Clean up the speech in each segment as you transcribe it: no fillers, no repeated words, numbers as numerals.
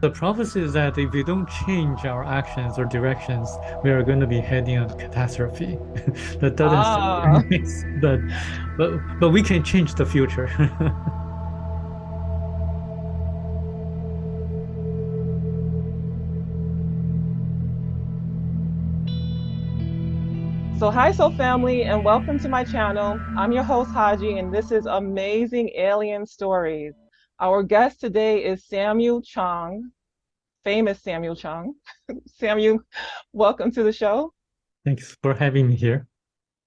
The prophecy is that if we don't change our actions or directions, we are going to be heading a catastrophe. That doesn't say Ah, yes, but we can change the future. so hi, Soul Family, and welcome to my channel. I'm your host, Haji, and this is Amazing Alien Stories. Our guest today is Samuel Chong, famous Samuel Chong. Samuel, welcome to the show. Thanks for having me here.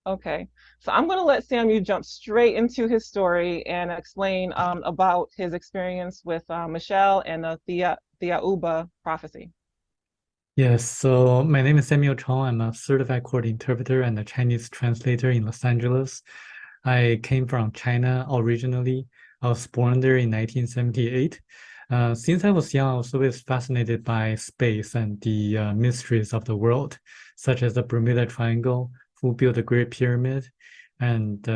Okay, so I'm going to let Samuel jump straight into his story and explain about his experience with Michelle and the Thiaoouba Prophecy. Yes, so my name is Samuel Chong. I'm a certified court interpreter and a Chinese translator in Los Angeles. I came from China originally. I was born there in 1978. Since I was young, I was always fascinated by space and the mysteries of the world, such as the Bermuda Triangle, who built the Great Pyramid, and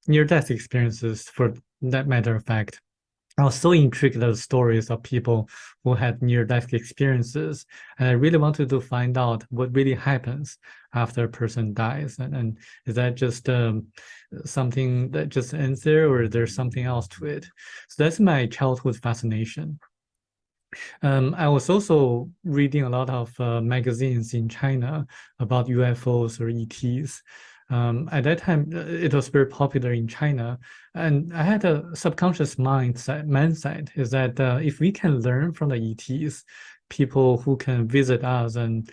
near-death experiences for that matter of fact. I was so intrigued at the stories of people who had near-death experiences, and I really wanted to find out what really happens after a person dies. And is that just something that just ends there, or there's something else to it? So that's my childhood fascination. I was also reading a lot of magazines in China about UFOs or ETs. At that time, it was very popular in China, and I had a subconscious mindset is that if we can learn from the ETs, people who can visit us, and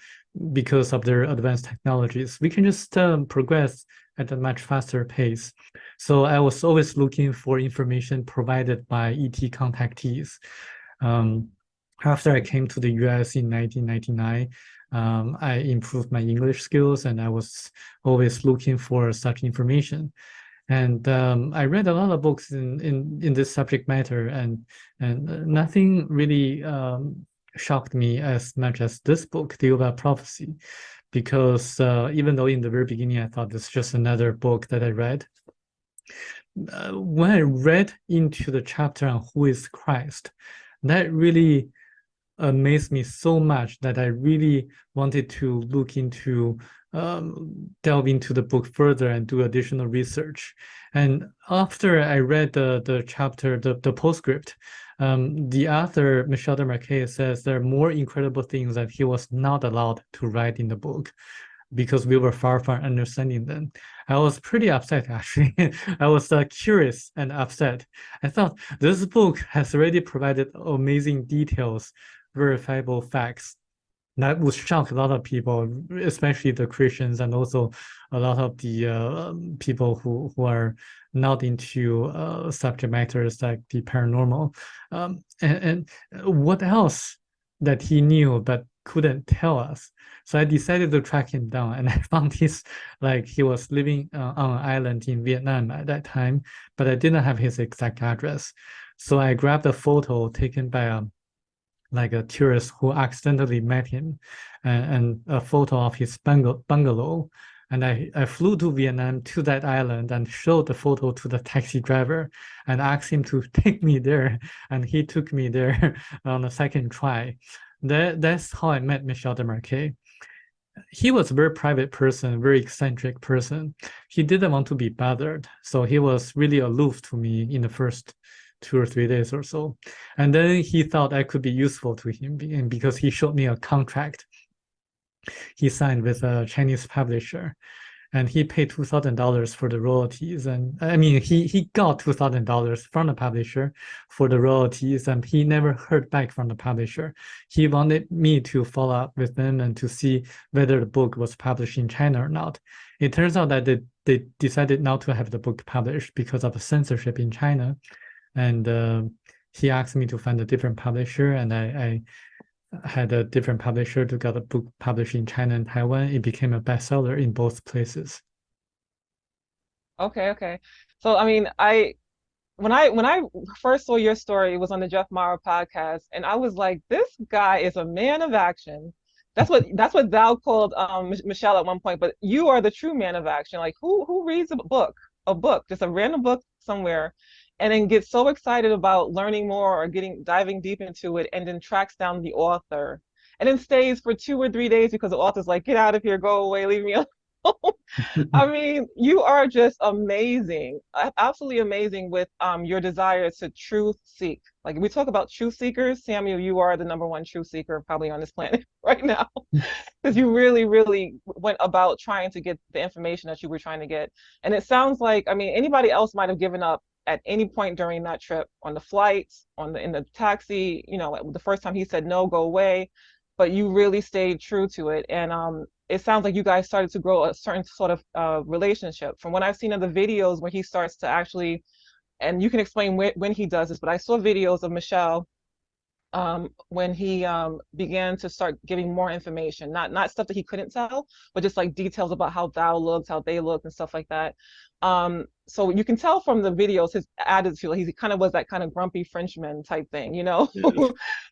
because of their advanced technologies, we can just progress at a much faster pace. So I was always looking for information provided by ET contactees. Um, After I came to the US in 1999, I improved my English skills and I was always looking for such information. And I read a lot of books in this subject matter, and nothing really shocked me as much as this book, Thiaoouba Prophecy, because even though in the very beginning I thought this is just another book that I read, when I read into the chapter on who is Christ, that really amazed me so much that I really wanted to look into, delve into the book further and do additional research. And after I read the chapter, the postscript, the author, Michel Desmarquet, says there are more incredible things that he was not allowed to write in the book because we were far from understanding them. I was pretty upset actually. I was curious and upset. I thought this book has already provided amazing details, verifiable facts that would shock a lot of people, especially the Christians and also a lot of the people who are not into subject matters like the paranormal. And what else that he knew but couldn't tell us? So I decided to track him down, and I found his like he was living on an island in Vietnam at that time, but I didn't have his exact address. So I grabbed a photo taken by a tourist who accidentally met him, and a photo of his bungalow. And I flew to Vietnam to that island and showed the photo to the taxi driver and asked him to take me there. And he took me there on the second try. That's how I met Michel Desmarquet. He was a very private person, very eccentric person. He didn't want to be bothered, so he was really aloof to me in the first 2 or 3 days or so. And then he thought I could be useful to him, and because he showed me a contract he signed with a Chinese publisher, and he paid $2,000 for the royalties. And I mean, he got $2,000 from the publisher for the royalties, and he never heard back from the publisher. He wanted me to follow up with them and to see whether the book was published in China or not. It turns out that they decided not to have the book published because of the censorship in China. And he asked me to find a different publisher, and I had a different publisher to get a book published in China and Taiwan. It became a bestseller in both places. Okay, okay. So I mean, when I first saw your story, it was on the Jeff Mara podcast, and I was like, this guy is a man of action. That's what thou called Michelle at one point, but you are the true man of action. Like who reads a book, just a random book somewhere, and then gets so excited about learning more or diving deep into it, and then tracks down the author, and then stays for 2 or 3 days because the author's like, get out of here, go away, leave me alone. I mean, you are just amazing, absolutely amazing with your desire to truth seek. Like we talk about truth seekers, Samuel, you are the number one truth seeker probably on this planet right now, because you really, really went about trying to get the information that you were trying to get. And it sounds like, I mean, anybody else might have given up at any point during that trip, on the flight, in the taxi, the first time he said no, go away, but you really stayed true to it. And it sounds like you guys started to grow a certain sort of relationship. From what I've seen in the videos where he starts to actually, and you can explain when he does this, but I saw videos of Michel when he began to start giving more information, not stuff that he couldn't tell, but just like details about how thou looked, how they looked, and stuff like that. So you can tell from the videos his attitude. He kind of was that kind of grumpy Frenchman type thing, you know.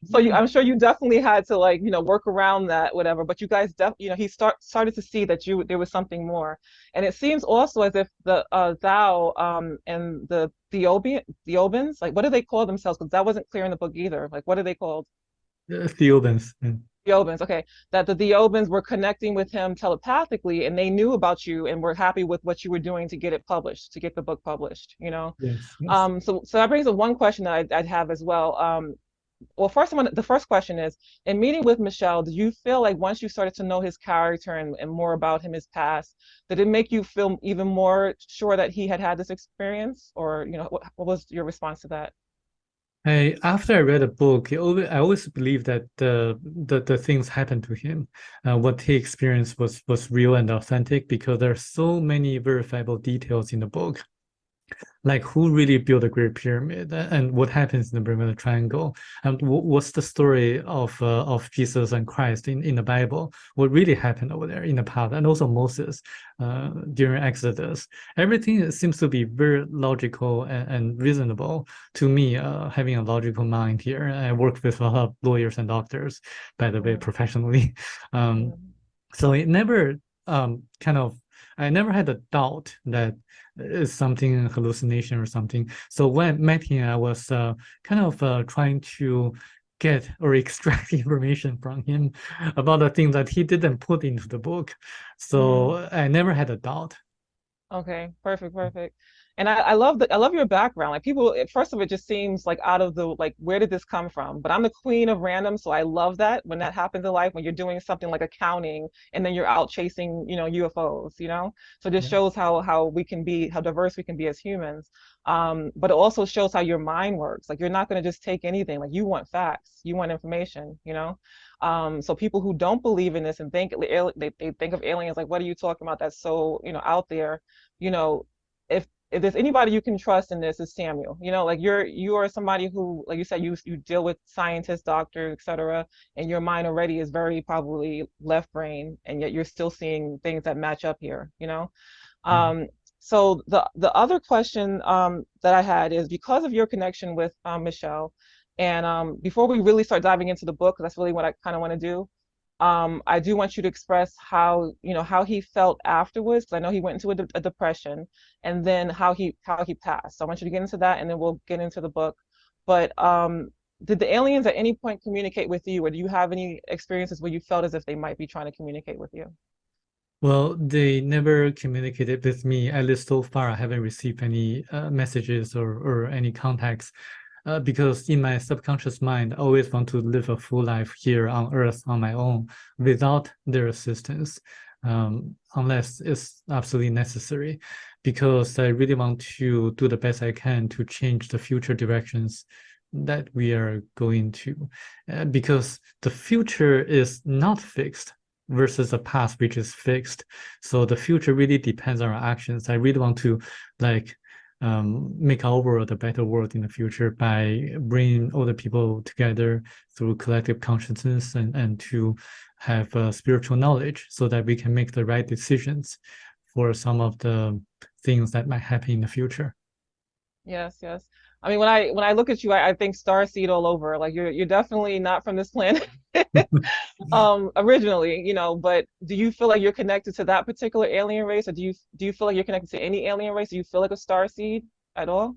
So I'm sure you definitely had to, like, work around that, whatever. But you guys, he started to see that there was something more, and it seems also as if the thou and the Theobans, like, what do they call themselves? Because that wasn't clear in the book either. Like, what are they called? Theobans. Theobans, okay. That the Theobans were connecting with him telepathically, and they knew about you and were happy with what you were doing to get it published, to get the book published, you know. Yes, yes. So that brings up one question that I'd have as well. Well, the first question is, in meeting with Michel, did you feel like once you started to know his character and more about him, his past, did it make you feel even more sure that he had this experience? Or, what was your response to that? After I read a book, I always believed that the things happened to him, what he experienced was real and authentic, because there are so many verifiable details in the book, like who really built the Great Pyramid, and what happens in the Bermuda Triangle, and what's the story of Jesus and Christ in the Bible, what really happened over there in the past, and also Moses during Exodus. Everything seems to be very logical and reasonable to me, having a logical mind here. I work with a lot of lawyers and doctors, by the way, Mm, professionally. Um, mm, so it never kind of, I never had a doubt that it's something hallucination or something. So when I met him, I was kind of trying to get or extract information from him about the things that he didn't put into the book. mm. So I never had a doubt. Okay, perfect, perfect. And I love your background. Like, people, at first of it just seems like out of the, like, where did this come from? But I'm the queen of random, so I love that when that happens in life, when you're doing something like accounting and then you're out chasing, UFOs, you know? So this Yeah. shows how we can be, how diverse we can be as humans. But it also shows how your mind works. Like, you're not going to just take anything. Like, you want facts, you want information, you know? So people who don't believe in this and they think of aliens, like, what are you talking about? That's so, out there. You know, if there's anybody you can trust in this, is Samuel. Like, you are somebody who, like you said, you deal with scientists, doctors, etc., and your mind already is very probably left brain, and yet you're still seeing things that match up here. Mm. Um, so the other question that I had is, because of your connection with Michel, and before we really start diving into the book, because that's really what I kind of want to do, I do want you to express how he felt afterwards, because I know he went into a depression, and then how he passed. So I want you to get into that, and then we'll get into the book. But did the aliens at any point communicate with you, or do you have any experiences where you felt as if they might be trying to communicate with you? Well, they never communicated with me. At least so far, I haven't received any messages or any contacts, because in my subconscious mind, I always want to live a full life here on Earth on my own without their assistance, unless it's absolutely necessary, because I really want to do the best I can to change the future directions that we are going to, because the future is not fixed versus the past, which is fixed. So the future really depends on our actions. I really want to, like, make our world a better world in the future by bringing all the people together through collective consciousness, and to have spiritual knowledge so that we can make the right decisions for some of the things that might happen in the future. Yes, yes. I mean, when I look at you, I think starseed all over. Like, you're definitely not from this planet, originally, but do you feel like you're connected to that particular alien race, or do you feel like you're connected to any alien race? Do you feel like a starseed at all?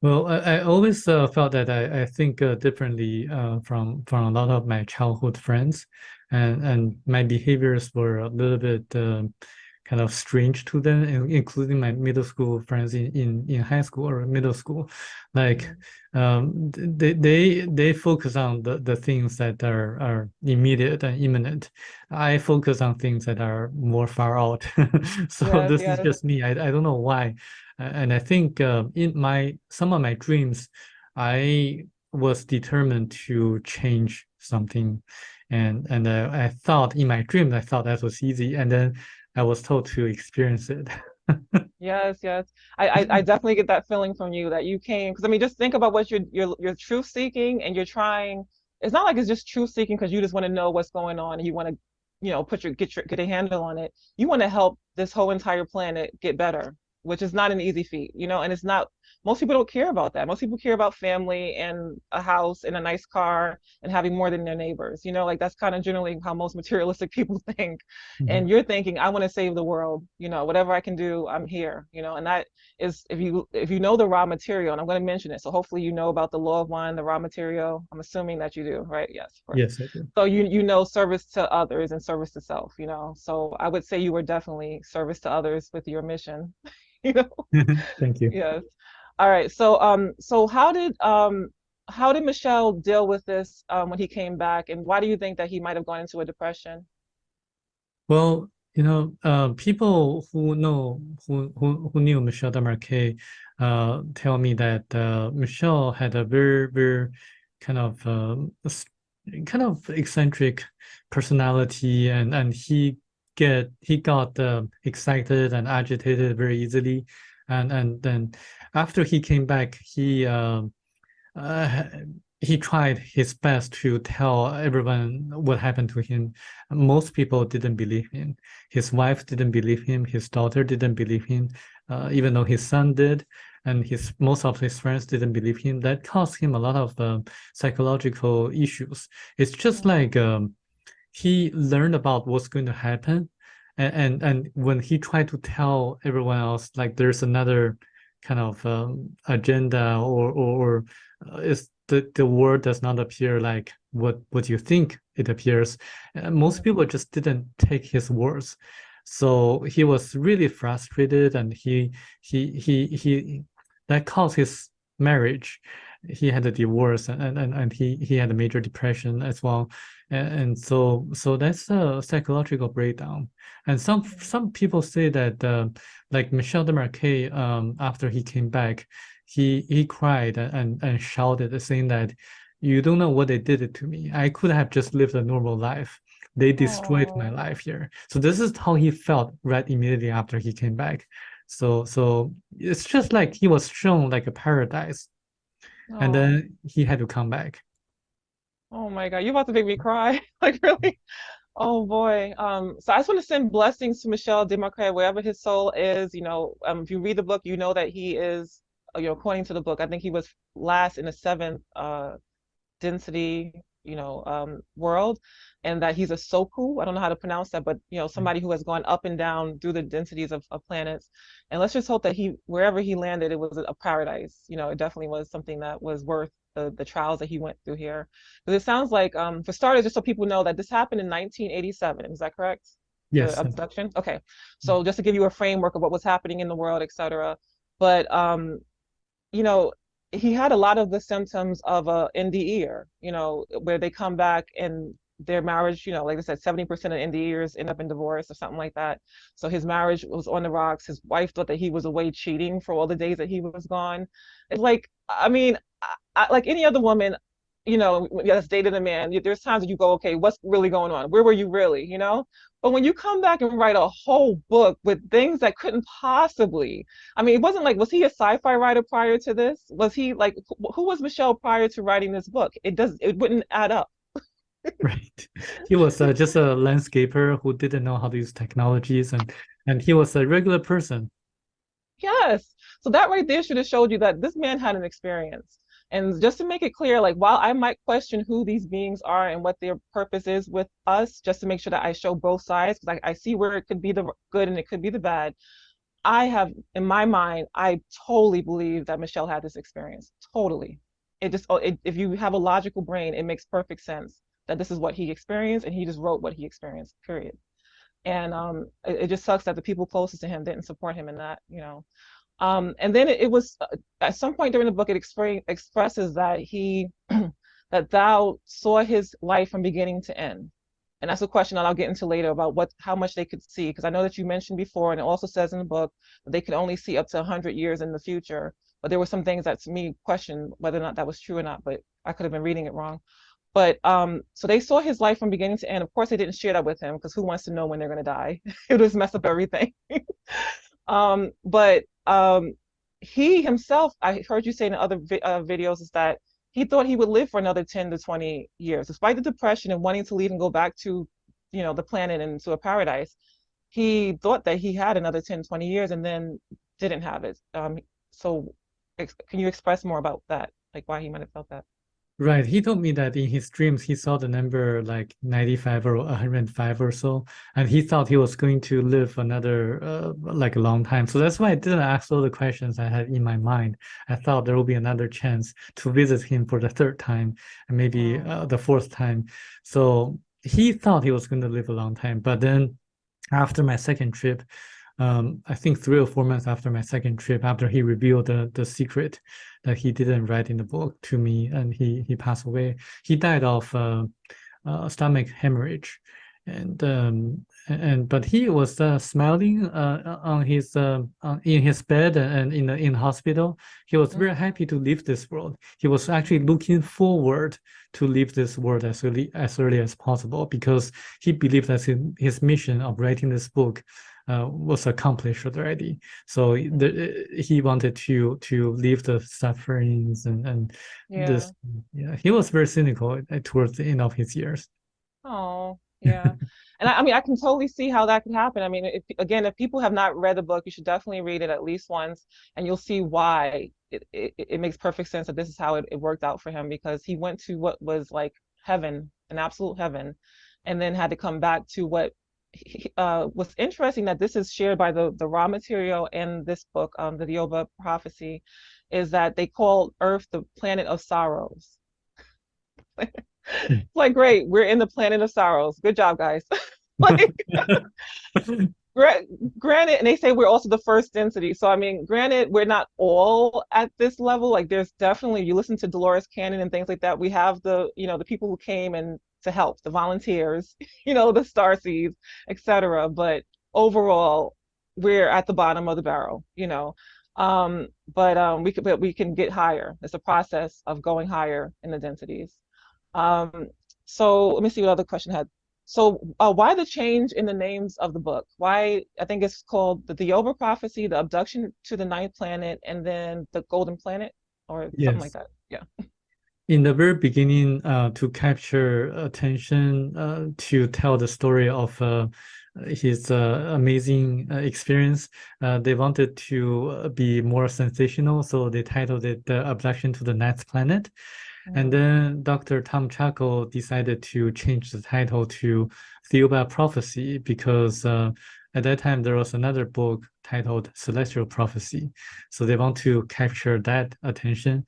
Well, I always felt that I think differently from a lot of my childhood friends, and my behaviors were a little bit kind of strange to them, including my middle school friends in high school or middle school. Like Mhm. they focus on the things that are immediate and imminent. I focus on things that are more far out. So Yes, this is yes. just me. I don't know why. And I think in my some of my dreams, I was determined to change something, and I thought in my dreams I thought that was easy, and then I was told to experience it. Yes, yes. I definitely get that feeling from you that you came because I mean just think about what you're truth seeking and you're trying. It's not like it's just truth seeking because you just want to know what's going on and you want to, put get a handle on it. You want to help this whole entire planet get better, which is not an easy feat, and it's not most people don't care about that. Most people care about family and a house and a nice car and having more than their neighbors. Like that's kind of generally how most materialistic people think. Mhm. And you're thinking I want to save the world, whatever I can do, I'm here, and that is if you know the raw material, and I'm going to mention it, so hopefully you know about the law of one, the raw material. I'm assuming that you do, right? Yes, of course. Yes, I do. So you know service to others and service to self, so I would say you were definitely service to others with your mission. you know Thank you. yes. All right, so how did Michel deal with this when he came back, and why do you think that he might have gone into a depression? Well, people who knew Michel Desmarquet tell me that Michel had a very kind of kind of eccentric personality, and he got excited and agitated very easily, and then after he came back, uh, he tried his best to tell everyone what happened to him. Most people didn't believe him. His wife didn't believe him. His daughter didn't believe him, even though his son did, and his most of his friends didn't believe him. That caused him a lot of psychological issues. It's just Mm, like he learned about what's going to happen, and when he tried to tell everyone else, like there's another kind of agenda, or is the word does not appear like what you think it appears. Most mm, people just didn't take his words, so he was really frustrated, and he that caused his marriage. He had a divorce, and he had a major depression as well, and so that's a psychological breakdown. And mm. some people say that like Michel Desmarquet, after he came back, he cried and shouted, saying that you don't know what they did it to me. I could have just lived a normal life. They destroyed my Oh, life here. So this is how he felt right immediately after he came back. So it's just like he was shown like a paradise, and oh, then he had to come back. oh my God, you're about to make me cry. Like really? Oh boy. So I just want to send blessings to Michel Desmarquet, wherever his soul is. If you read the book, you know that he is, according to the book, I think he was last in the seventh density, world, and that he's a Soku. I don't know how to pronounce that, but somebody who has gone up and down through the densities of planets. And let's just hope that wherever he landed, it was a paradise. It definitely was something that was worth the trials that he went through here. Because it sounds like, for starters, just so people know that this happened in 1987. Is that correct? The Yes. abduction? Okay. So just to give you a framework of what was happening in the world, et cetera. But you know, he had a lot of the symptoms of a NDEer, where they come back and their marriage, like I said, 70% of NDEers end up in divorce or something like that. So his marriage was on the rocks. His wife thought that he was away cheating for all the days that he was gone. It's like, I mean, like any other woman, that's dated a man, there's times that you go, okay, what's really going on? Where were you really, But when you come back and write a whole book with things that couldn't possibly, I mean, it wasn't like, was he a sci-fi writer prior to this? Was he like, who was Michelle prior to writing this book? It wouldn't add up. Right. He was just a landscaper who didn't know how to use technologies, and he was a regular person. Yes. So that right there should have showed you that this man had an experience. And just to make it clear, like while I might question who these beings are and what their purpose is with us, just to make sure that I show both sides, because I see where it could be the good and it could be the bad. I have, in my mind, I totally believe that Michel had this experience. Totally. It just, if you have a logical brain, it makes perfect sense that this is what he experienced, and he just wrote what he experienced, period. And it just sucks that the people closest to him didn't support him in that, you know. And then it was at some point during the book, it expresses that he, that thou saw his life from beginning to end. And that's a question that I'll get into later about how much they could see, because I know that you mentioned before, and it also says in the book that they could only see up to 100 years in the future. But there were some things that to me questioned whether or not that was true or not, but I could have been reading it wrong. But so they saw his life from beginning to end. Of course, they didn't share that with him because who wants to know when they're going to die? It would just mess up everything. But he himself, I heard you say in other videos, is that he thought he would live for another 10 to 20 years, despite the depression and wanting to leave and go back to, you know, the planet and to a paradise. He thought that he had another 10, 20 years and then didn't have it. So can you express more about that? Like why he might have felt that? Right. He told me that in his dreams he saw the number like 95 or 105 or so, and he thought he was going to live another like a long time. So that's why I didn't ask all the questions I had in my mind. I thought there will be another chance to visit him for the third time and maybe Wow. the fourth time. So he thought he was going to live a long time, but then after my second trip, I think 3 or 4 months after my second trip, after he revealed the secret that he didn't write in the book to me, and he passed away. He died of stomach hemorrhage, and but he was smiling on his in his bed and in hospital. He was very Mm-hmm. happy to leave this world. He was actually looking forward to leave this world as early as possible because he believed that his mission of writing this book was accomplished already. So he wanted to leave the sufferings and Yeah. this. Yeah, he was very cynical towards the end of his years. Oh, yeah. And I mean, I can totally see how that could happen. I mean, if people have not read the book, you should definitely read it at least once, and you'll see why it makes perfect sense that this is how it worked out for him because he went to what was like heaven, an absolute heaven, and then had to come back to what what's interesting that this is shared by the raw material in this book, the Thiaoouba Prophecy, is that they call Earth the planet of sorrows. Like, great, we're in the planet of sorrows. Good job, guys. Like, granted, and they say we're also the first density. So, I mean, granted, we're not all at this level. Like, there's definitely, you listen to Dolores Cannon and things like that. We have the, you know, the people who came and to help, the volunteers, you know, the star seeds, etc. But overall, we're at the bottom of the barrel, you know. But we can get higher. It's a process of going higher in the densities. Um, so let me see what other question I had. So why the change in the names of the book? Why I think it's called the Thiaoouba Prophecy, the Abduction to the Ninth Planet, and then the Golden Planet, or something like Yes. that. Yeah. In the very beginning, to capture attention, to tell the story of his amazing experience, they wanted to be more sensational, so they titled it "The Abduction to the Ninth Planet." And Mm, then Dr. Tom Chaco decided to change the title to Thiaoouba Prophecy because at that time there was another book titled Celestial Prophecy. So they want to capture that attention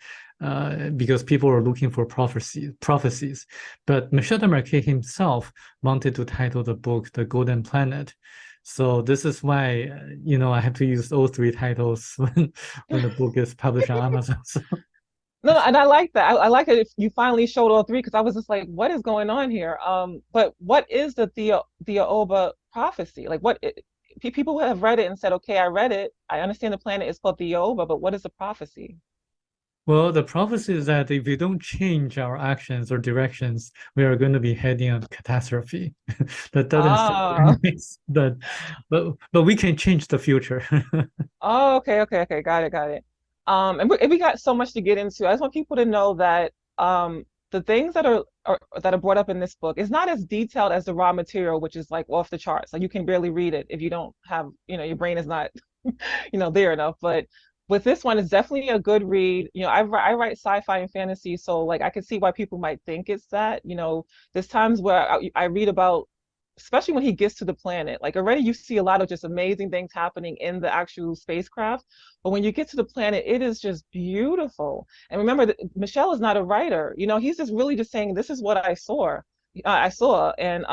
because people were looking for prophecies. But Michel Desmarquet himself wanted to title the book The Golden Planet. So this is why, I have to use all three titles when the book is published on Amazon. So no, and I like that. I like it if you finally showed all three because I was just like, what is going on here? But what is the Thiaoouba prophecy? Like, people have read it and said, okay, I read it. I understand the planet is called Thiaoouba, but what is the prophecy? well, the prophecy is that if we don't change our actions or directions, we are going to be heading a catastrophe. That doesn't say Ah, but we can change the future. oh, okay, got it. And we got so much to get into. I just want people to know that the things that are brought up in this book is not as detailed as the raw material, which is like off the charts. Like you can barely read it if you don't have, your brain is not, there enough. But with this one, it's definitely a good read. I write sci-fi and fantasy, so like I can see why people might think it's that. There's times where I read about especially when he gets to the planet. Like already you see a lot of just amazing things happening in the actual spacecraft, but when you get to the planet, it is just beautiful. And remember that Michel is not a writer. You know, he's just really just saying, this is what I saw. I saw. And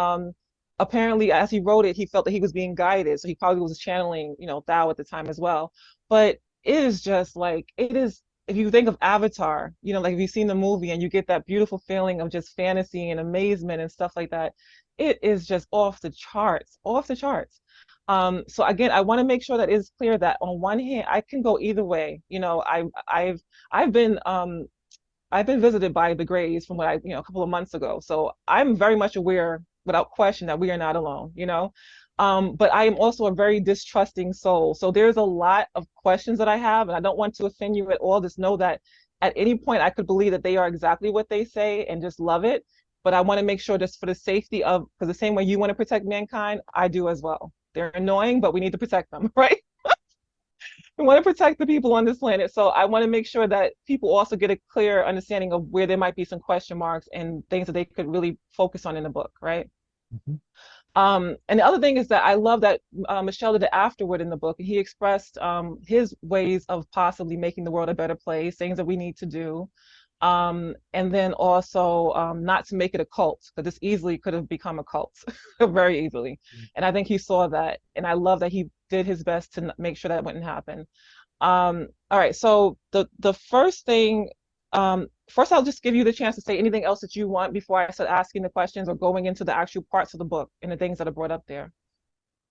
apparently as he wrote it, he felt that he was being guided. So he probably was channeling, you know, Thao at the time as well. But it is just like, it is, if you think of Avatar, you know, like if you've seen the movie and you get that beautiful feeling of just fantasy and amazement and stuff like that, it is just off the charts, off the charts. So again, I want to make sure that it's clear that on one hand, I can go either way. You know, I've been I've been visited by the Greys from what I, you know, a couple of months ago. So I'm very much aware, without question, that we are not alone, you know. But I am also a very distrusting soul. So there's a lot of questions that I have, and I don't want to offend you at all. Just know that at any point I could believe that they are exactly what they say and just love it. But I want to make sure, just for the safety of, because the same way you want to protect mankind, I do as well. They're annoying, but we need to protect them, right? We want to protect the people on this planet. So I want to make sure that people also get a clear understanding of where there might be some question marks and things that they could really focus on in the book, right? Mhm. And the other thing is that I love that Michel did it afterward in the book. He expressed his ways of possibly making the world a better place, things that we need to do. And then also not to make it a cult, because this easily could have become a cult very easily. And I think he saw that. And I love that he did his best to make sure that wouldn't happen. All right, so the first thing, first I'll just give you the chance to say anything else that you want before I start asking the questions or going into the actual parts of the book and the things that are brought up there.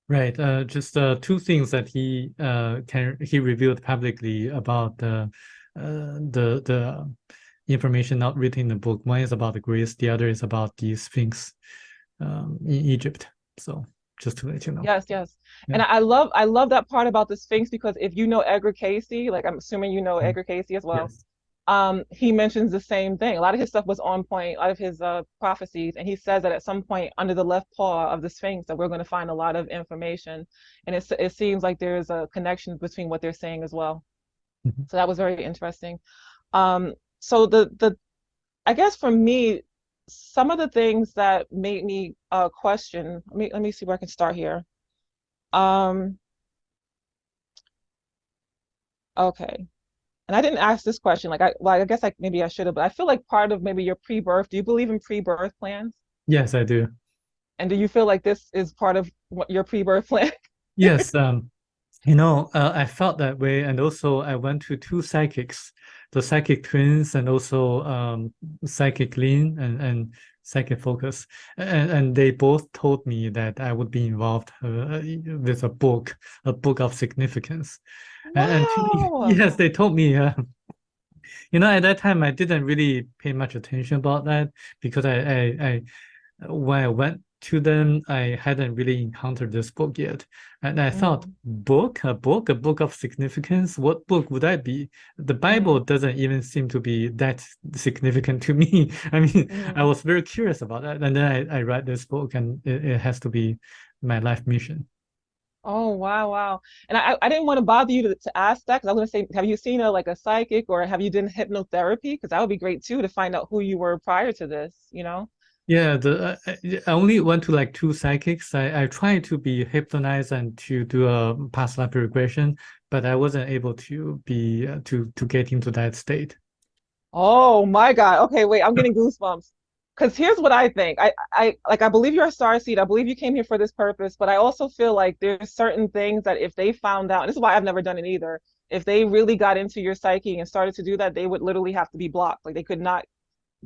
Right. Just two things that he revealed publicly about the information not written in the book. One is about the Greece, the other is about the Sphinx in Egypt. So just to let you know. Yes, yes. And Yeah. I love that part about the Sphinx, because if you know Edgar Casey, like I'm assuming you know Mm. Edgar Casey as well, Yes. he mentions the same thing. A lot of his stuff was on point, a lot of his prophecies, and he says that at some point under the left paw of the Sphinx that we're going to find a lot of information, and it seems like there's a connection between what they're saying as well. Mhm. So that was very interesting. So the I guess for me, some of the things that made me question. Let me see where I can start here. Um, okay. And I didn't ask this question. I guess maybe I should have, but I feel like part of maybe your pre-birth. Do you believe in pre-birth plans? Yes, I do. And do you feel like this is part of what your pre-birth plan? Yes, I felt that way, and also I went to two psychics, the psychic twins, and also psychic Lin and psychic focus, and they both told me that I would be involved with a book of significance, and to me, Wow. yes, they told me, at that time I didn't really pay much attention about that because I when I went to them, I hadn't really encountered this book yet. And I thought, Mm, a book of significance? What book would that be? The Bible mm, doesn't even seem to be that significant to me. I mean, I mm. was very curious about that. And then I read this book, and it has to be my life mission. Oh, wow, wow. And I didn't want to bother you to ask that, because I was going to say, have you seen a psychic, or have you done hypnotherapy? Because that would be great too, to find out who you were prior to this, you know? Yeah, I only went to like two psychics. I tried to be hypnotized and to do a past life regression, but I wasn't able to be to get into that state. Oh my God. Okay, wait, I'm getting goosebumps. Because here's what I think. I believe you're a star seed. I believe you came here for this purpose, but I also feel like there's certain things that if they found out, and this is why I've never done it either, if they really got into your psyche and started to do that, they would literally have to be blocked. Like they could not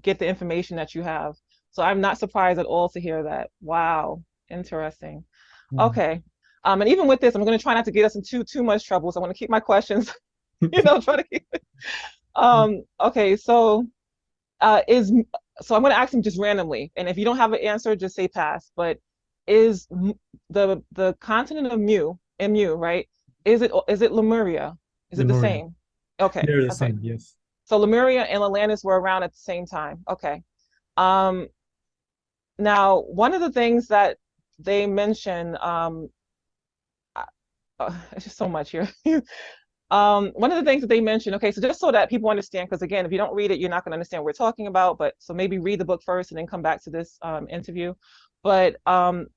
get the information that you have. So I'm not surprised at all to hear that. Wow. Interesting. Mm. Okay. And even with this, I'm going to try not to get us into too much trouble. So I want to keep my questions, try to keep it. Okay, so is so I'm going to ask him just randomly, and if you don't have an answer, just say pass. But is the continent of Mu, right? Is it Lemuria? Is it the Lemuria. same? Okay, They're the okay. same, yes. So Lemuria and Atlantis were around at the same time. Okay. Um, Now one of the things that they mention, it's just so much here. One of the things that they mentioned, okay, so just so that people understand, because again, if you don't read it, you're not going to understand what we're talking about. But so maybe read the book first and then come back to this interview. but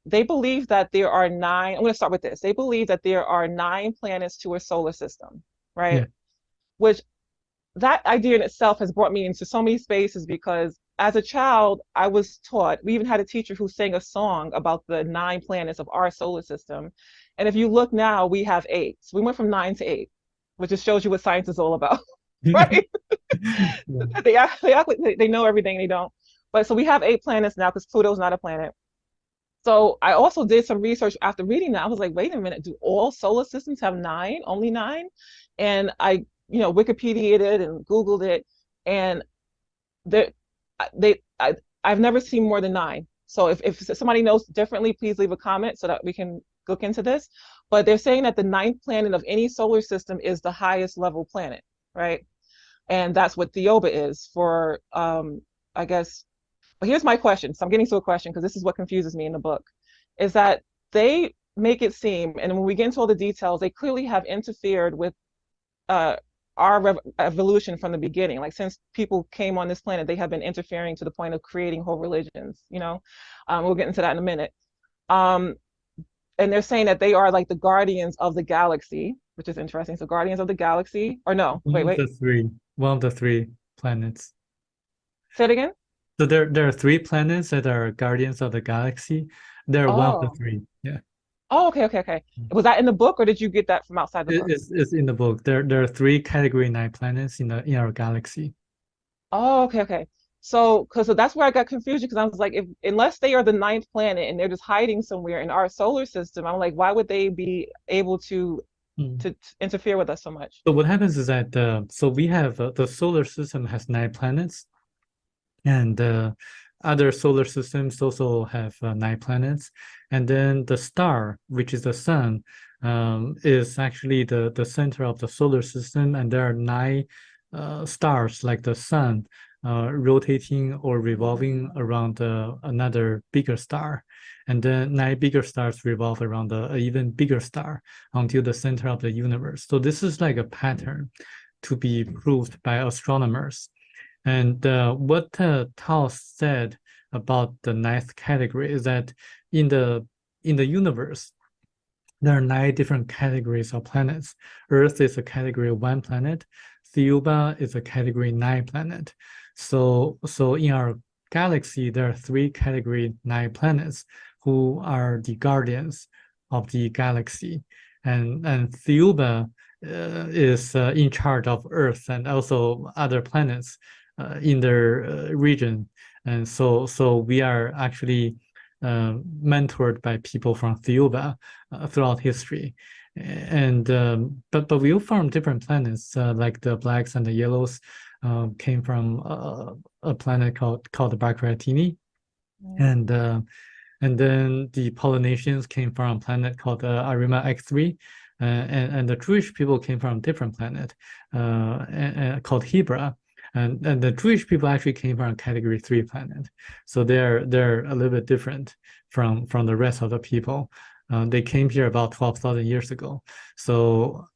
they believe that there are nine. I'm going to start with this. They believe that there are 9 planets to a solar system, right? Yeah. Which that idea in itself has brought me into so many spaces because as a child, I was taught, we even had a teacher who sang a song about the 9 planets of our solar system. And if you look now, we have 8. So we went from 9 to 8, which just shows you what science is all about, right? Yeah. Act like they know everything, they don't. But so we have 8 planets now because Pluto's not a planet. So I also did some research after reading that. I was like, wait a minute, do all solar systems have 9, only 9? And I, Wikipedia'd it and Googled it, and there, I've never seen more than 9. So if somebody knows differently, please leave a comment so that we can look into this. But they're saying that the 9th planet of any solar system is the highest level planet, right? And that's what Thiaoouba is for, I guess. But here's my question. So I'm getting to a question because this is what confuses me in the book, is that they make it seem, and when we get into all the details, they clearly have interfered with uh, our evolution from the beginning. Like since people came on this planet, they have been interfering to the point of creating whole religions. We'll get into that in a minute. Um, and they're saying that they are like the guardians of the galaxy, which is interesting. So guardians of the galaxy, or no, One wait, of wait, the three. One of the three planets. say it again. So there are three planets that are guardians of the galaxy. They're one of the Oh, three. Yeah. oh, okay, okay, okay. Was that in the book, or did you get that from outside the book? It's in the book. There are three category 9 planets in our galaxy. Oh, okay, okay. So that's where I got confusion because I was like, if unless they are the 9th planet and they're just hiding somewhere in our solar system, I'm like, why would they be able to Mm. to interfere with us so much? So what happens is that so we have the solar system has 9 planets, and other solar systems also have 9 planets, and then the star, which is the sun, is actually the center of the solar system, and there are 9 stars like the sun, rotating or revolving around another bigger star, and then 9 bigger stars revolve around the even bigger star until the center of the universe. So this is like a pattern to be proved by astronomers. And what Tao said about the 9th category is that in the universe, there are 9 different categories of planets. Earth is a category 1 planet. Thiaoouba is a category 9 planet. So in our galaxy, there are 3 category 9 planets who are the guardians of the galaxy. And Thiaoouba is in charge of Earth and also other planets in their region. And so we are actually mentored by people from Thiaoouba throughout history. And but we found different planets, like the blacks and the yellows came from a planet called the Baccaratini, Mm. and then the Polynesians came from a planet called Arima X3, and the Jewish people came from a different planet called Hebra. And the Jewish people actually came from a category 3 planet, so they're a little bit different from the rest of the people. They came here about 12,000 years ago, so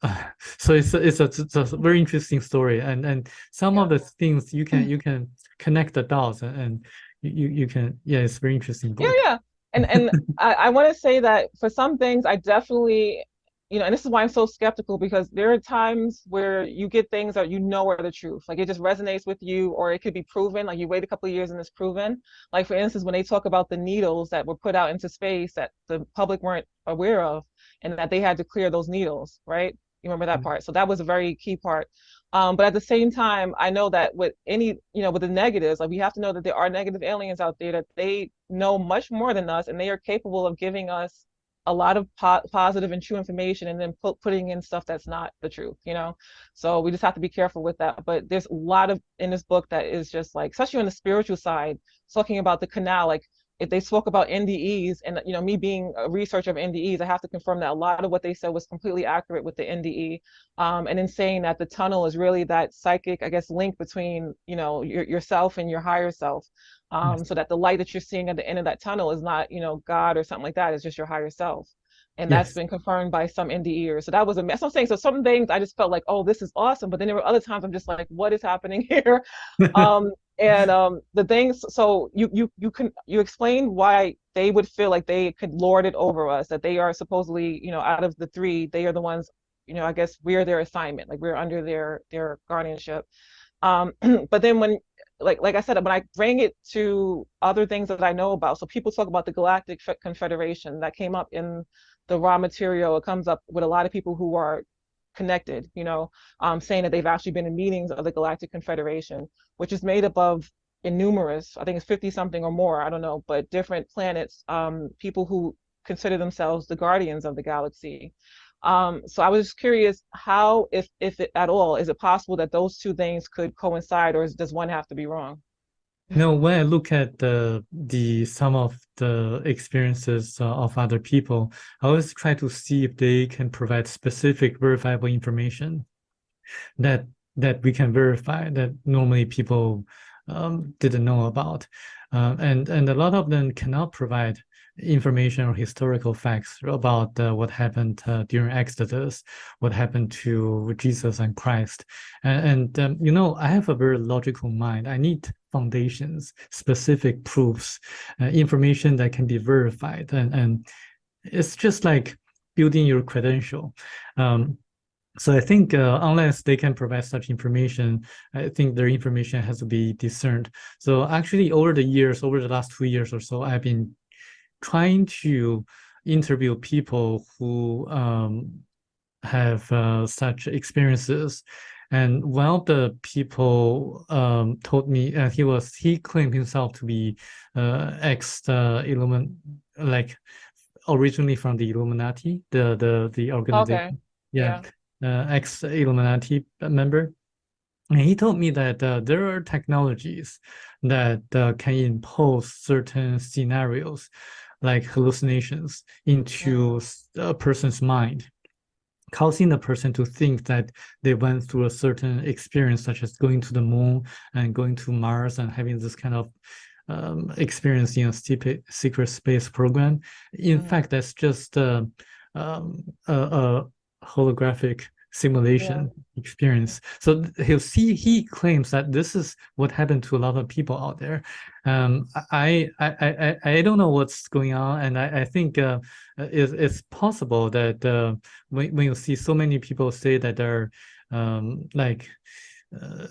so it's a very interesting story, and some of Yeah. the things you can connect the dots, and you can, yeah, it's a very interesting Yeah, book. yeah. And I want to say that for some things, I definitely, and this is why I'm so skeptical because there are times where you get things that you know are the truth. Like it just resonates with you, or it could be proven. Like you wait a couple of years and it's proven. Like for instance, when they talk about the needles that were put out into space that the public weren't aware of, and that they had to clear those needles, right? You remember that part? So that was a very key part. But at the same time, I know that with any, with the negatives, like we have to know that there are negative aliens out there that they know much more than us, and they are capable of giving us a lot of positive and true information, and then putting in stuff that's not the truth. So we just have to be careful with that. But there's a lot of in this book that is just like, especially on the spiritual side, talking about the canal, like if they spoke about NDEs, and me being a researcher of NDEs, I have to confirm that a lot of what they said was completely accurate with the NDE. And in saying that the tunnel is really that psychic, I guess, link between yourself and your higher self. Yes. So that the light that you're seeing at the end of that tunnel is not God or something like that. It's just your higher self. And that's Yes. been confirmed by some NDEers. So that was that's what I'm saying. So some things I just felt like, oh, this is awesome. But then there were other times I'm just like, what is happening here? And the things, so you explained why they would feel like they could lord it over us, that they are supposedly, out of the three, they are the ones, I guess we're their assignment, like we're under their guardianship. But then when, like I said, when I bring it to other things that I know about, so people talk about the Galactic Confederation that came up in the raw material. It comes up with a lot of people who are connected, saying that they've actually been in meetings of the Galactic Confederation, which is made up of innumerous, I think it's 50 something or more, I don't know, but different planets, people who consider themselves the guardians of the galaxy. So I was just curious how, if it, at all, is it possible that those two things could coincide, or does one have to be wrong? No, when I look at the some of the experiences of other people, I always try to see if they can provide specific verifiable information that we can verify that normally people didn't know about, and a lot of them cannot provide information or historical facts about what happened during Exodus, what happened to Jesus and Christ, and I have a very logical mind. I need foundations, specific proofs, information that can be verified, and it's just like building your credential. So I think unless they can provide such information, I think their information has to be discerned. So actually, over the years, over the last 2 years or so, I've been trying to interview people who have such experiences. And one of the people told me he claimed himself to be ex Illumin, like originally from the Illuminati, the Okay. organization. Yeah, Yeah. ex-Illuminati member. And he told me that there are technologies that can impose certain scenarios, like hallucinations, into a person's mind, causing the person to think that they went through a certain experience, such as going to the moon and going to Mars and having this kind of experience in a secret space program. In Mm-hmm. fact, that's just a holographic Yeah. simulation experience. So he claims that this is what happened to a lot of people out there. I don't know what's going on, and I think it's possible that when you see so many people say that they're like uh,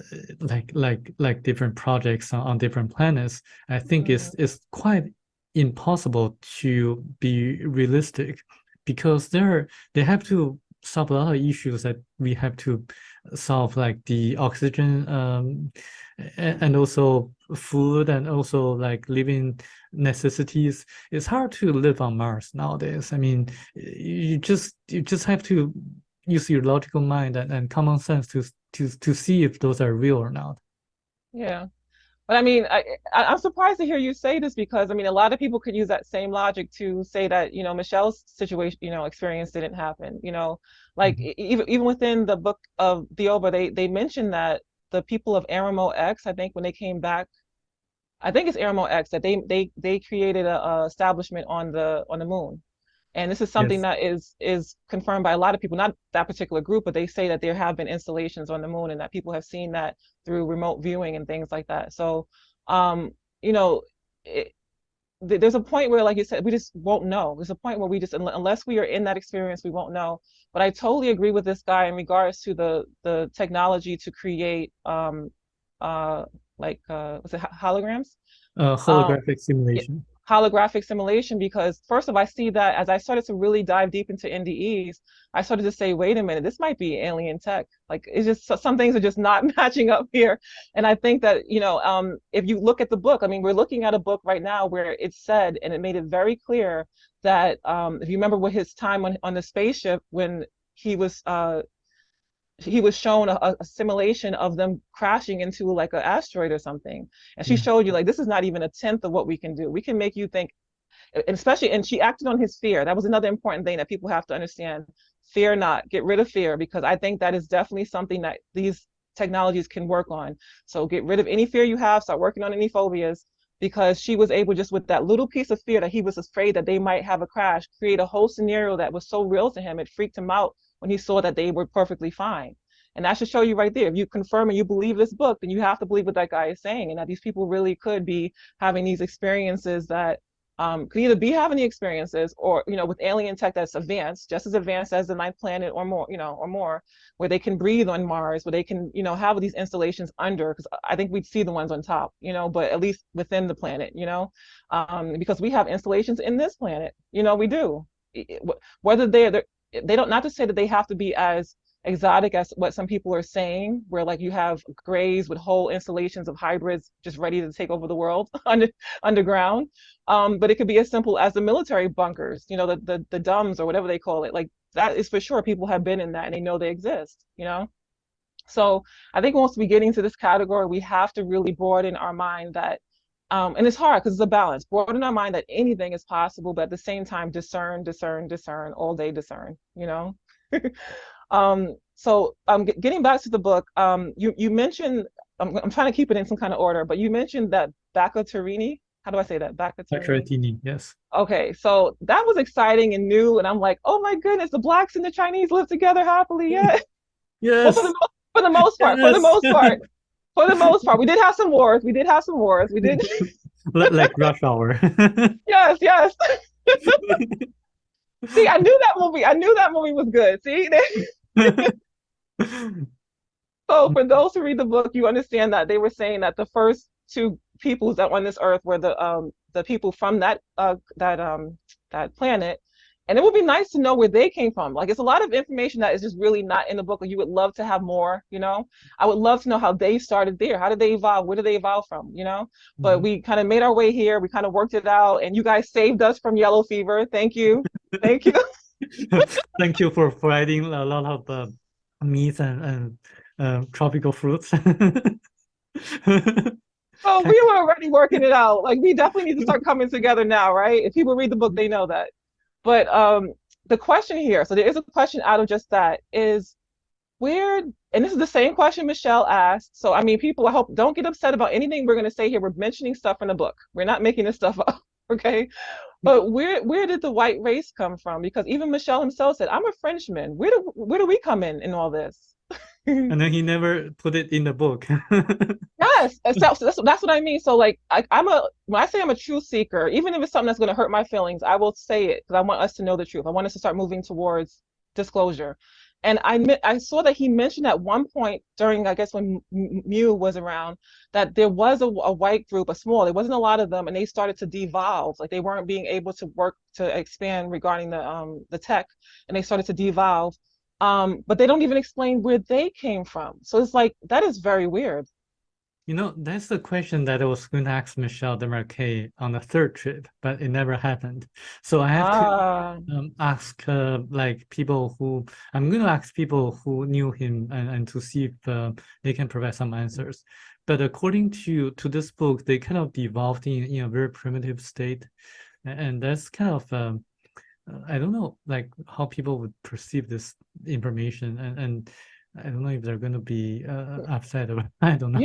like different projects on different planets, I think Mm-hmm. it's quite impossible to be realistic because they have to solve a lot of issues that we have to solve, like the oxygen, and also food, and also like living necessities. It's hard to live on Mars nowadays. I mean, you just have to use your logical mind and common sense to see if those are real or not. Yeah. But I mean, I'm surprised to hear you say this, because I mean, a lot of people could use that same logic to say that, Michelle's situation, experience didn't happen. Like Mhm. even within the book of Thiaoouba, they mentioned that the people of Aramo X, I think when they came back, I think it's Aramo X, that they created a establishment on the moon. And this is something Yes. that is confirmed by a lot of people, not that particular group, but they say that there have been installations on the moon and that people have seen that through remote viewing and things like that. So, um, you know, it, there's a point where, like you said, we just won't know. There's a point where we just, unless we are in that experience, we won't know. But I totally agree with this guy in regards to the technology to create uh was it holograms? Um, Holographic yeah, simulation. holographic simulation, because first of all, I see that as I started to really dive deep into NDEs, I started to say, wait a minute, this might be alien tech. Like it's just some things are just not matching up here. And I think that, if you look at the book, I mean, we're looking at a book right now where it said, and it made it very clear that, if you remember what his time on the spaceship, when he was uh he was shown a simulation of them crashing into like an asteroid or something, and she Yeah. showed you, like, this is not even a tenth of what we can do. We can make you think, and especially, and she acted on his fear. That was another important thing that people have to understand. Fear not, get rid of fear, because I think that is definitely something that these technologies can work on. So get rid of any fear you have, start working on any phobias, because she was able, just with that little piece of fear that he was afraid that they might have a crash, create a whole scenario that was so real to him, it freaked him out when he saw that they were perfectly fine. And that should show you right there. If you confirm and you believe this book, then you have to believe what that guy is saying, and that these people really could be having these experiences that could either be having the experiences, or with alien tech that's advanced, just as advanced as the ninth planet or more, or more, where they can breathe on Mars, where they can have these installations under, because I think we'd see the ones on top, but at least within the planet, because we have installations in this planet, we do. Whether they don't, not to say that they have to be as exotic as what some people are saying, where like you have grays with whole installations of hybrids just ready to take over the world underground. But it could be as simple as the military bunkers, the DUMs or whatever they call it. Like that is for sure. People have been in that and they know they exist, So I think once we get into this category, we have to really broaden our mind that, and it's hard because it's a balance, broaden our mind that anything is possible, but at the same time, discern, all day discern, So getting back to the book, you mentioned, I'm trying to keep it in some kind of order, but you mentioned that Bakaterini. How do I say that? Bakaterini, yes. Okay, so that was exciting and new, and I'm like, oh my goodness, the blacks and the Chinese live together happily. Yeah. Yes. Well, for the most part, yes. for the most part, we did have some wars. We did. Like Rush Hour. Yes. See, I knew that movie was good. See. So for those who read the book, you understand that they were saying that the first two peoples that on this earth were the people from that planet, and it would be nice to know where they came from. Like it's a lot of information that is just really not in the book, and you would love to have more. I would love to know how they started there. How did they evolve? Where did they evolve from? But we kind of made our way here. We kind of worked it out, and you guys saved us from yellow fever. Thank you. Thank you. Thank you for providing a lot of meats and tropical fruits. Oh, we were already working it out. Like we definitely need to start coming together now, right? If people read the book, they know that. But the question here, so there is a question out of just that, is where, and this is the same question Michelle asked. So I mean, people, I hope don't get upset about anything we're going to say here. We're mentioning stuff in the book. We're not making this stuff up, okay? But where did the white race come from? Because even Michel himself said, "I'm a Frenchman." Where do we come in all this? And then he never put it in the book. Yes, so that's what I mean. So like when I say I'm a truth seeker, even if it's something that's going to hurt my feelings, I will say it because I want us to know the truth. I want us to start moving towards disclosure. And I saw that he mentioned at one point during, I guess, when Mew was around, that there was a white group, there wasn't a lot of them, and they started to devolve. Like they weren't being able to work to expand regarding the tech, and they started to devolve. But they don't even explain where they came from. So it's like, that is very weird. That's the question that I was going to ask Michel Desmarquet on the third trip, but it never happened. So I have to ask like people who, I'm going to ask people who knew him and to see if they can provide some answers. But according to this book, they kind of devolved in a very primitive state. And that's kind of, I don't know, like how people would perceive this information. And I don't know if they're going to be upset about it. I don't know.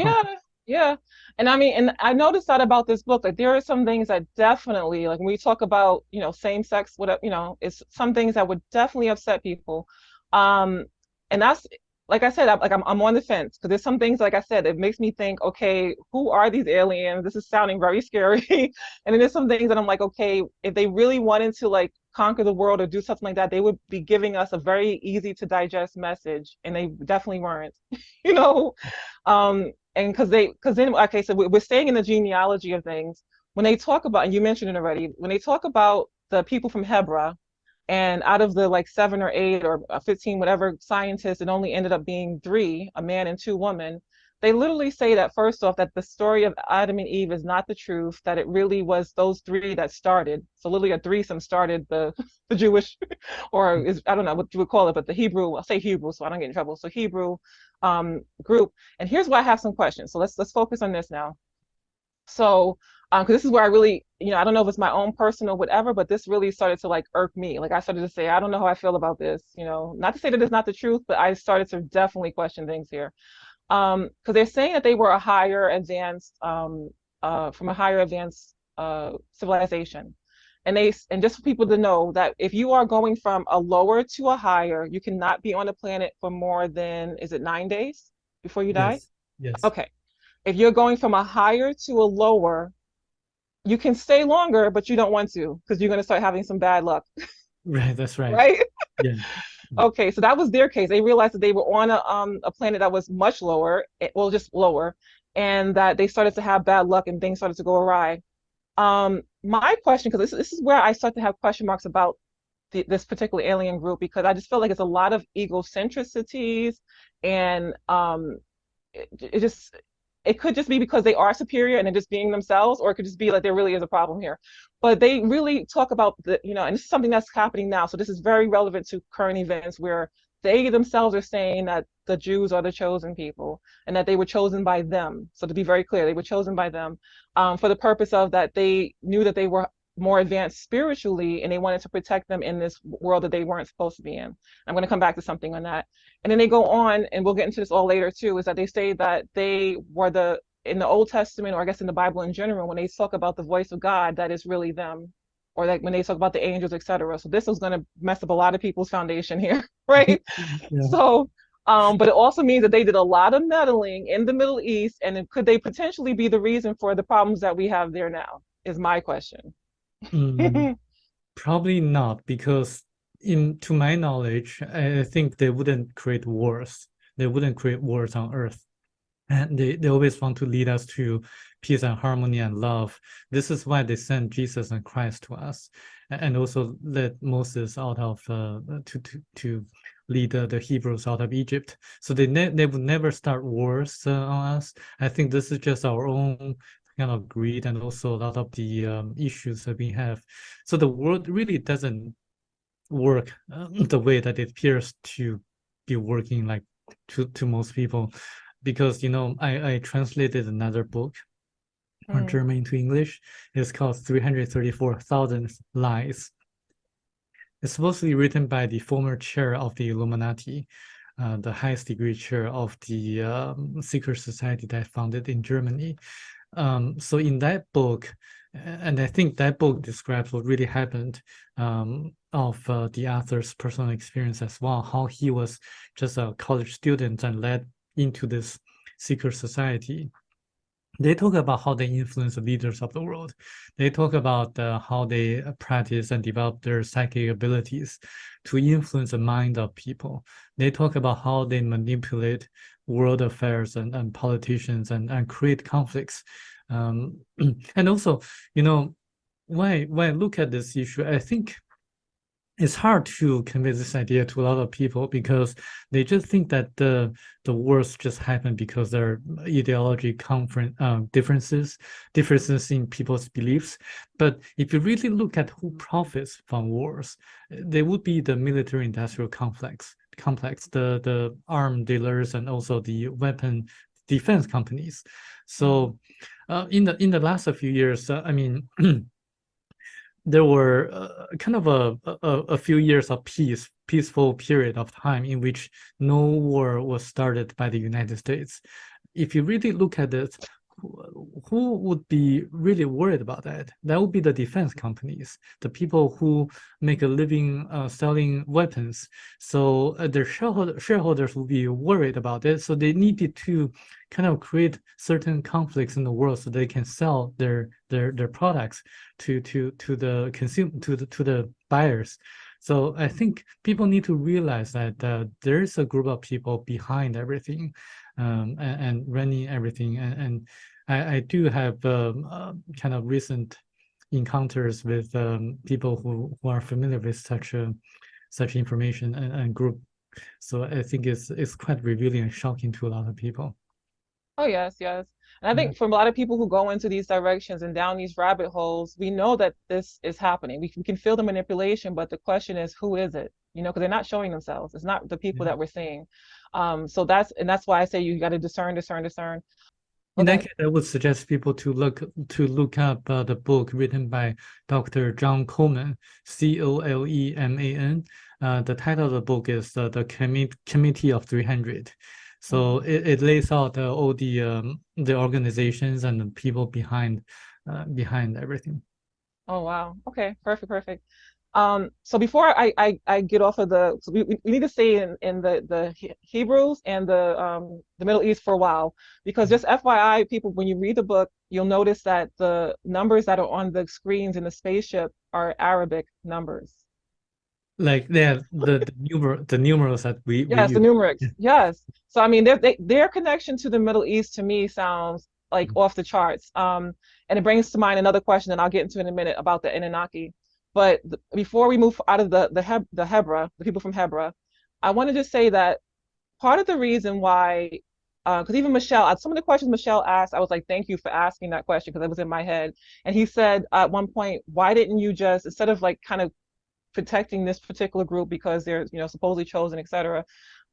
Yeah. And I mean, and I noticed that about this book, like there are some things that definitely, like when we talk about, same sex, whatever, it's some things that would definitely upset people. And that's, like I said, I'm on the fence because there's some things, like I said, it makes me think, okay, who are these aliens? This is sounding very scary. And then there's some things that I'm like, okay, if they really wanted to like conquer the world or do something like that, they would be giving us a very easy to digest message, and they definitely weren't, and because then, okay, so we're staying in the genealogy of things. When they talk about, and you mentioned it already, when they talk about the people from Hebra, and out of the like 7 or 8 or 15, whatever scientists, it only ended up being 3, a man and 2 women. They literally say that, first off, that the story of Adam and Eve is not the truth, that it really was those 3 that started. So literally a threesome started the Jewish, or I don't know what you would call it, but the Hebrew, I'll say Hebrew so I don't get in trouble. So Hebrew group. And here's why I have some questions. So let's focus on this now. So because this is where I really, I don't know if it's my own personal whatever, but this really started to like irk me. Like I started to say, I don't know how I feel about this, not to say that it's not the truth, but I started to definitely question things here. Because they're saying that they were a higher advanced, from a higher advanced civilization. and just for people to know that if you are going from a lower to a higher, you cannot be on the planet for more than, is it 9 days before you die? Yes. Yes. Okay. If you're going from a higher to a lower, you can stay longer, but you don't want to because you're going to start having some bad luck, Right. That's right. right? Yeah. Okay, so that was their case. They realized that they were on a planet that was much lower, well, just lower, and that they started to have bad luck and things started to go awry. My question, because this is where I start to have question marks about this particular alien group, because I just feel like it's a lot of egocentricities, and it just it could just be because they are superior and they're just being themselves, or it could just be like there really is a problem here. But they really talk about and this is something that's happening now. So this is very relevant to current events where they themselves are saying that the Jews are the chosen people and that they were chosen by them. So to be very clear, they were chosen by them for the purpose of that they knew that they were more advanced spiritually and they wanted to protect them in this world that they weren't supposed to be in. I'm going to come back to something on that. And then they go on, and we'll get into this all later too, is that they say that they were in the Old Testament, or I guess in the Bible in general, when they talk about the voice of God, that is really them, or like when they talk about the angels, etc. So this is going to mess up a lot of people's foundation here, right? Yeah. So, but it also means that they did a lot of meddling in the Middle East, and could they potentially be the reason for the problems that we have there now? Is my question. Probably not, because to my knowledge, I think they wouldn't create wars. They wouldn't create wars on Earth. And they always want to lead us to peace and harmony and love. This is why they sent Jesus and Christ to us, and also led Moses out of to lead the Hebrews out of Egypt. So they would never start wars on us. I think this is just our own kind of greed, and also a lot of the issues that we have. So the world really doesn't work the way that it appears to be working, like to most people. Because I translated another book from German into English. It's called 334,000 Lies. It's supposedly written by the former chair of the Illuminati, the highest degree chair of the secret society that founded in Germany. So in that book, and I think that book describes what really happened of the author's personal experience as well, how he was just a college student and led into this secret society. They talk about how they influence the leaders of the world. They talk about how they practice and develop their psychic abilities to influence the mind of people. They talk about how they manipulate world affairs and politicians and create conflicts. And also, when I look at this issue, I think it's hard to convey this idea to a lot of people, because they just think that the wars just happen because there are ideology differences in people's beliefs. But if you really look at who profits from wars, they would be the military-industrial complex, the arm dealers, and also the weapon defense companies. So in the last few years, I mean. There were kind of a few years of peaceful period of time in which no war was started by the United States. If you really look at it, who would be really worried about that? That would be the defense companies, the people who make a living selling weapons. So their shareholders will be worried about it. So they needed to kind of create certain conflicts in the world so they can sell their products to the to the buyers. So I think people need to realize that there is a group of people behind everything, and running everything. And I do have kind of recent encounters with people who are familiar with such information and group. So I think it's quite revealing and shocking to a lot of people. Oh, yes, yes. And I Yeah. think for a lot of people who go into these directions and down these rabbit holes, we know that this is happening. We can feel the manipulation, but the question is, who is it? Because they're not showing themselves. It's not the people Yeah. that we're seeing. So that's why I say you got to discern. In that Okay. case, I would suggest people to look up the book written by Dr. John Coleman, Coleman. The title of the book is the Committee of 300. So it lays out all the organizations and the people behind everything. Oh wow. Okay. Perfect. Perfect. So before I get off of so we need to stay in the Hebrews and the Middle East for a while, because just FYI, people, when you read the book, you'll notice that the numbers that are on the screens in the spaceship are Arabic numbers. Like the numerals that we Yes, the use. numerics. Yes. So I mean, their connection to the Middle East to me sounds like off the charts. And it brings to mind another question that I'll get into in a minute about the Anunnaki. But before we move out of the Hebra, the people from Hebra, I wanted to say that part of the reason why, because even Michelle, some of the questions Michelle asked, I was like, thank you for asking that question because it was in my head. And he said at one point, why didn't you just, instead of like kind of protecting this particular group because they're, supposedly chosen, etc.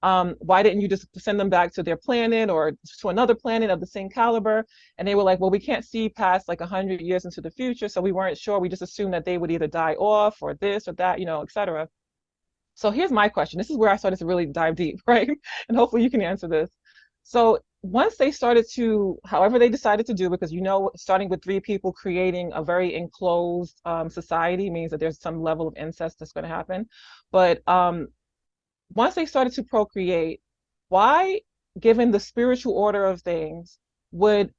Why didn't you just send them back to their planet or to another planet of the same caliber? And they were like, well, we can't see past like 100 years into the future, so we weren't sure. We just assumed that they would either die off or this or that, etc. So here's my question. This is where I started to really dive deep, right? And hopefully you can answer this. So once they started to, however they decided to do, because starting with three people creating a very enclosed society means that there's some level of incest that's going to happen. But once they started to procreate, why, given the spiritual order of things, would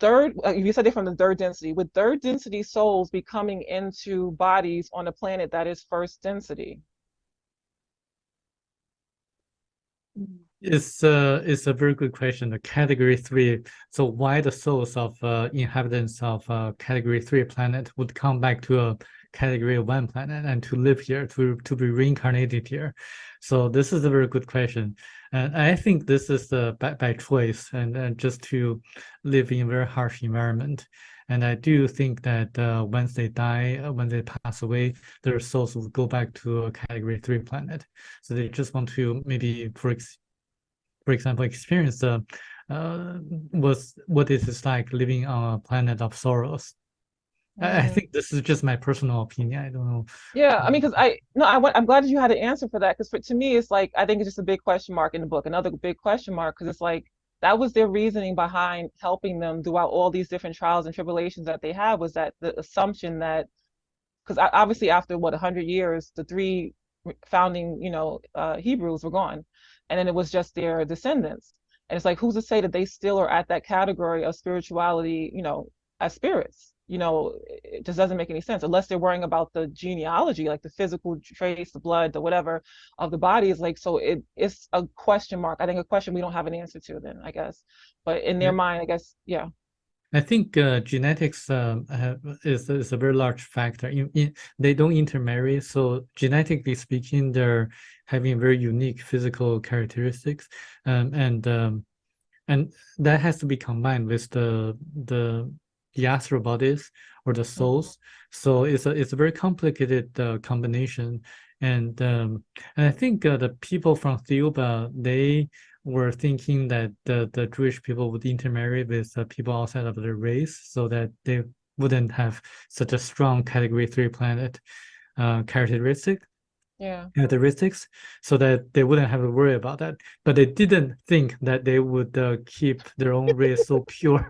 you said they're from the third density, would third density souls be coming into bodies on a planet that is first density? It's a very good question. The category three. So why the souls of inhabitants of category three planet would come back to a category one planet and to live here, to be reincarnated here? So this is a very good question, and I think this is by choice and just to live in a very harsh environment. And I do think that once they die, when they pass away, their souls will go back to a category three planet. So they just want to maybe, for example, experience what it is like living on a planet of sorrows. I Mm. think this is just my personal opinion. I don't know. Yeah, I mean, because I'm glad you had an answer for that. Because to me, it's like I think it's just a big question mark in the book, another big question mark, because it's like that was their reasoning behind helping them throughout all these different trials and tribulations that they had, was that the assumption that, because obviously after what 100 years, the three founding Hebrews were gone, and then it was just their descendants, and it's like who's to say that they still are at that category of spirituality, as spirits? It just doesn't make any sense unless they're worrying about the genealogy, like the physical trace, the blood, the whatever of the body. Is like, so it's a question mark. I think a question we don't have an answer to then, I guess. But in their Yeah, mind, I guess, yeah. I think genetics is a very large factor. They don't intermarry, so genetically speaking, they're having very unique physical characteristics, and that has to be combined with the astral bodies or the Mhm. souls. So it's a very complicated combination, and I think the people from Thiaoouba, they were thinking that the Jewish people would intermarry with people outside of their race, so that they wouldn't have such a strong category three planet uh, characteristic Yeah. characteristics, so that they wouldn't have to worry about that. But they didn't think that they would keep their own race so pure.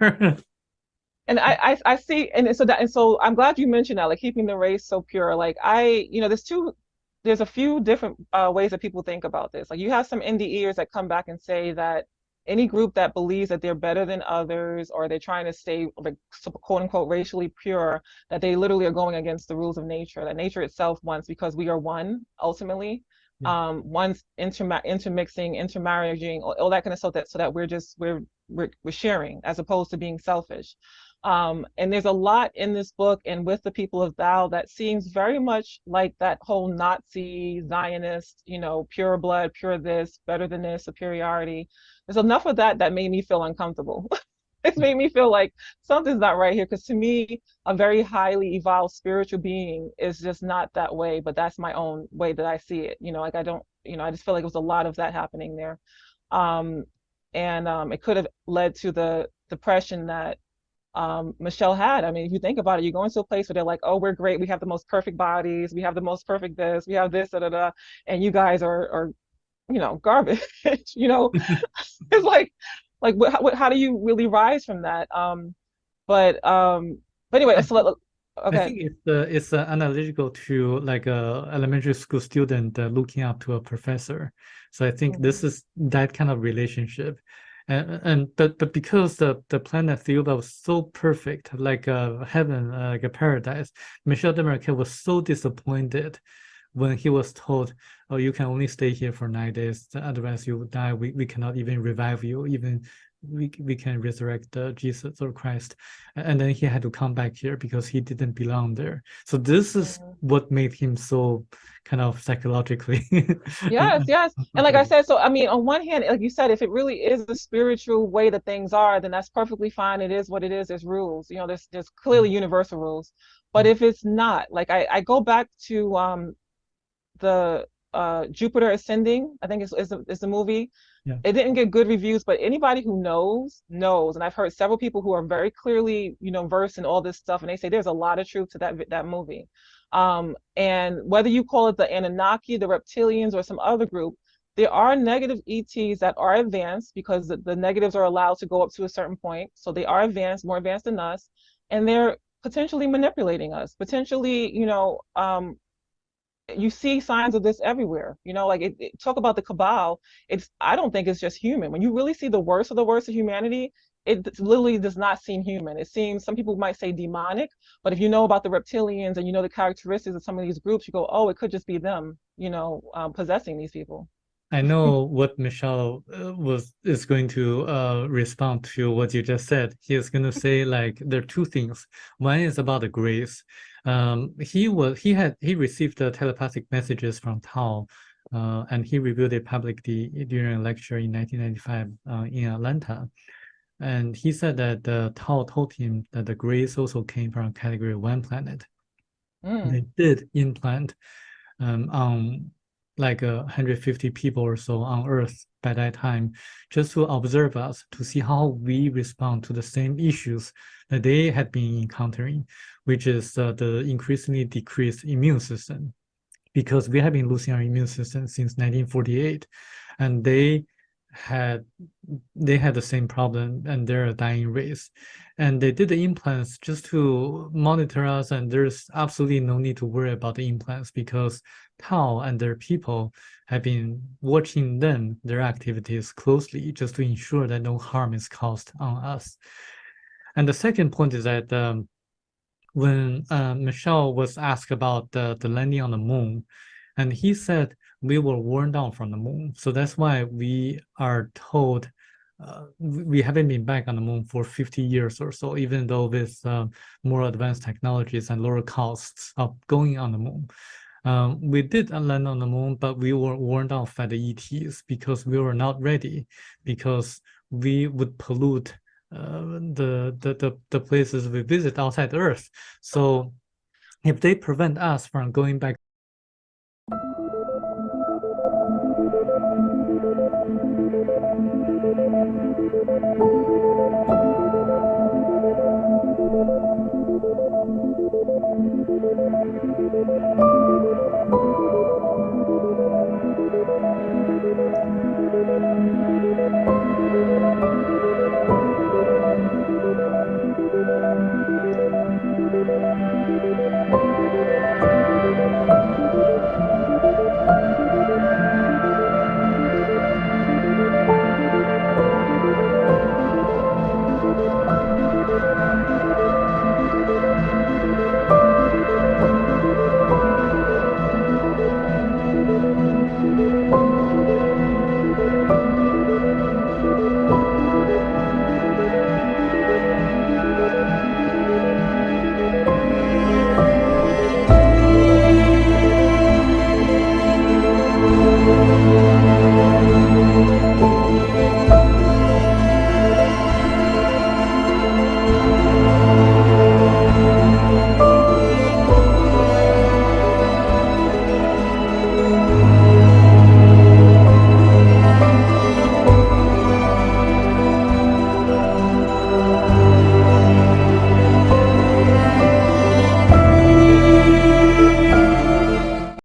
And I see, and so I'm glad you mentioned that, like keeping the race so pure. Like there's a few different ways that people think about this. Like you have some indie ears that come back and say that any group that believes that they're better than others, or they're trying to stay like quote unquote racially pure, that they literally are going against the rules of nature. That nature itself wants, because we are one ultimately. Yeah. One's intermixing, intermarrying, all that kind of stuff. So that we're sharing as opposed to being selfish. And there's a lot in this book and with the people of Thou that seems very much like that whole Nazi Zionist, pure blood, pure this, better than this, superiority. There's enough of that that made me feel uncomfortable. It's made me feel like something's not right here. Because to me, a very highly evolved spiritual being is just not that way. But that's my own way that I see it. Like I don't, I just feel like there was a lot of that happening there. Um, and it could have led to the depression that Michelle had. I mean, if you think about it, you go into a place where they're like, "Oh, we're great. We have the most perfect bodies. We have the most perfect this. We have this, da da da," and you guys are garbage. you know, it's like how do you really rise from that? But anyway, so I Okay. think it's analytical to like a elementary school student looking up to a professor. So I think this Mhm. is that kind of relationship, and but because the planet Thiaoouba was so perfect, like a heaven, like a paradise, Michel Desmarquet was so disappointed when he was told, "Oh, you can only stay here for 9 days, otherwise you will die. We cannot even revive you, even we can resurrect Jesus or Christ." And then he had to come back here because he didn't belong there. So this is Mhm. what made him so kind of psychologically Yes, yes. And like I uncomfortable. said, so I mean, on one hand, like you said, if it really is the spiritual way that things are, then that's perfectly fine. It is what it is. There's rules, there's clearly universal rules. But Mm, if it's not, like I go back to the Jupiter Ascending, I think it's a movie. yeah, It didn't get good reviews, but anybody who knows, and I've heard several people who are very clearly, versed in all this stuff, and they say there's a lot of truth to that movie. And whether you call it the Anunnaki, the reptilians, or some other group, there are negative ETs that are advanced because the negatives are allowed to go up to a certain point. So they are advanced, more advanced than us, and they're potentially manipulating us, potentially, you see signs of this everywhere. Like talk about the cabal. I don't think it's just human. When you really see the worst of humanity, it literally does not seem human. It seems, some people might say demonic, but if you know about the reptilians and you know the characteristics of some of these groups, you go, oh, it could just be them, possessing these people. I know what Michelle was is going to respond to what you just said. He is going to say like there are two things. One is about the grace. He received the telepathic messages from Tao, and he revealed it publicly during a lecture in 1995 in Atlanta. And he said that Tao told him that the grace also came from Category 1 planet. Mm, They did implant on like 150 people or so on Earth by that time, just to observe us, to see how we respond to the same issues that they had been encountering, which is the increasingly decreased immune system. Because we have been losing our immune system since 1948, and had they had the same problem, and they're a dying race. And they did the implants just to monitor us, and there's absolutely no need to worry about the implants because Tao and their people have been watching their activities closely, just to ensure that no harm is caused on us. And the second point is that when Michelle was asked about the landing on the moon, and he said we were worn down from the moon. So that's why we are told we haven't been back on the moon for 50 years or so, even though with more advanced technologies and lower costs of going on the moon. We did land on the moon, but we were worn down by the ETs because we were not ready, because we would pollute the places we visit outside Earth. So if they prevent us from going back